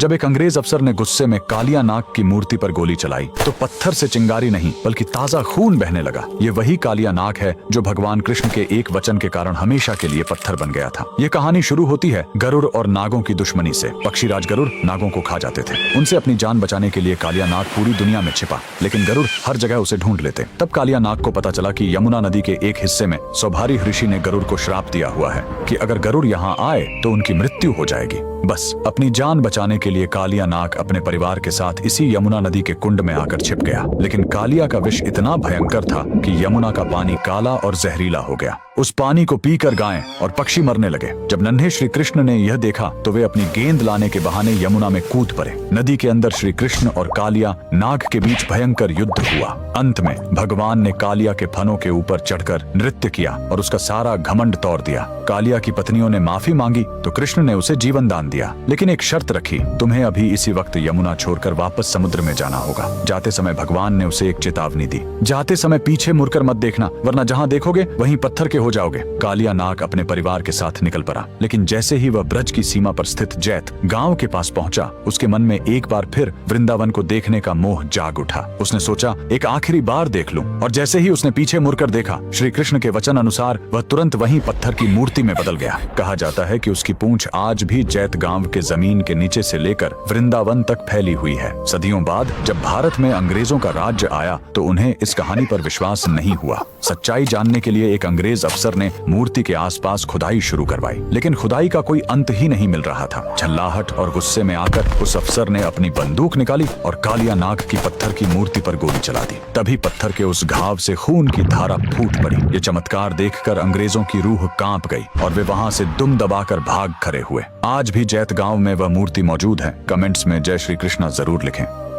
जब एक अंग्रेज अफसर ने गुस्से में कालिया नाग की मूर्ति पर गोली चलाई तो पत्थर से चिंगारी नहीं बल्कि ताजा खून बहने लगा। ये वही कालिया नाग है जो भगवान कृष्ण के एक वचन के कारण हमेशा के लिए पत्थर बन गया था। ये कहानी शुरू होती है गरुड़ और नागों की दुश्मनी से। पक्षीराज गरुड़ नागों को खा जाते थे। उनसे अपनी जान बचाने के लिए कालिया नाग पूरी दुनिया में छिपा, लेकिन गरुड़ हर जगह उसे ढूंढ लेते। तब कालिया नाग को पता चला कि यमुना नदी के एक हिस्से में सौभारी ऋषि ने गरुड़ को श्राप दिया हुआ है कि अगर गरुड़ यहाँ आए तो उनकी मृत्यु हो जाएगी। बस अपनी जान बचाने के लिए कालिया नाग अपने परिवार के साथ इसी यमुना नदी के कुंड में आकर छिप गया। लेकिन कालिया का विष इतना भयंकर था कि यमुना का पानी काला और जहरीला हो गया। उस पानी को पीकर गायें और पक्षी मरने लगे। जब नन्हे श्री कृष्ण ने यह देखा तो वे अपनी गेंद लाने के बहाने यमुना में कूद पड़े। नदी के अंदर श्री कृष्ण और कालिया नाग के बीच भयंकर युद्ध हुआ। अंत में भगवान ने कालिया के फनों के ऊपर चढ़कर नृत्य किया और उसका सारा घमंड तोड़ दिया। कालिया की पत्नियों ने माफी मांगी तो कृष्ण ने उसे जीवन दान दिया, लेकिन एक शर्त रखी, तुम्हें अभी इसी वक्त यमुना छोड़कर वापस समुद्र में जाना होगा। जाते समय भगवान ने उसे एक चेतावनी दी, जाते समय पीछे मुड़कर मत देखना, वरना जहाँ देखोगे वहीं पत्थर के हो जाओगे। कालिया नाग अपने परिवार के साथ निकल पड़ा, लेकिन जैसे ही वह ब्रज की सीमा पर स्थित जैत गांव के पास पहुंचा, उसके मन में एक बार फिर वृंदावन को देखने का मोह जाग उठा। उसने सोचा एक आखिरी बार देख लूं, और जैसे ही उसने पीछे मुड़कर देखा, श्री कृष्ण के वचन अनुसार वह तुरंत वहीं पत्थर की मूर्ति में बदल गया। कहा जाता है कि उसकी पूंछ आज भी जैत गांव के जमीन के नीचे से लेकर वृंदावन तक फैली हुई है। सदियों बाद जब भारत में अंग्रेजों का राज्य आया तो उन्हें इस कहानी पर विश्वास नहीं हुआ। सच्चाई जानने के लिए एक अंग्रेज अफसर ने मूर्ति के आसपास खुदाई शुरू करवाई, लेकिन खुदाई का कोई अंत ही नहीं मिल रहा था। झल्लाहट और गुस्से में आकर उस अफसर ने अपनी बंदूक निकाली और कालिया नाग की पत्थर की मूर्ति पर गोली चला दी। तभी पत्थर के उस घाव से खून की धारा फूट पड़ी। ये चमत्कार देखकर अंग्रेजों की रूह कांप गई और वे वहां से दुम दबाकर भाग खड़े हुए। आज भी जैत गांव में वह मूर्ति मौजूद है। कमेंट्स में जय श्री कृष्णा जरूर लिखें।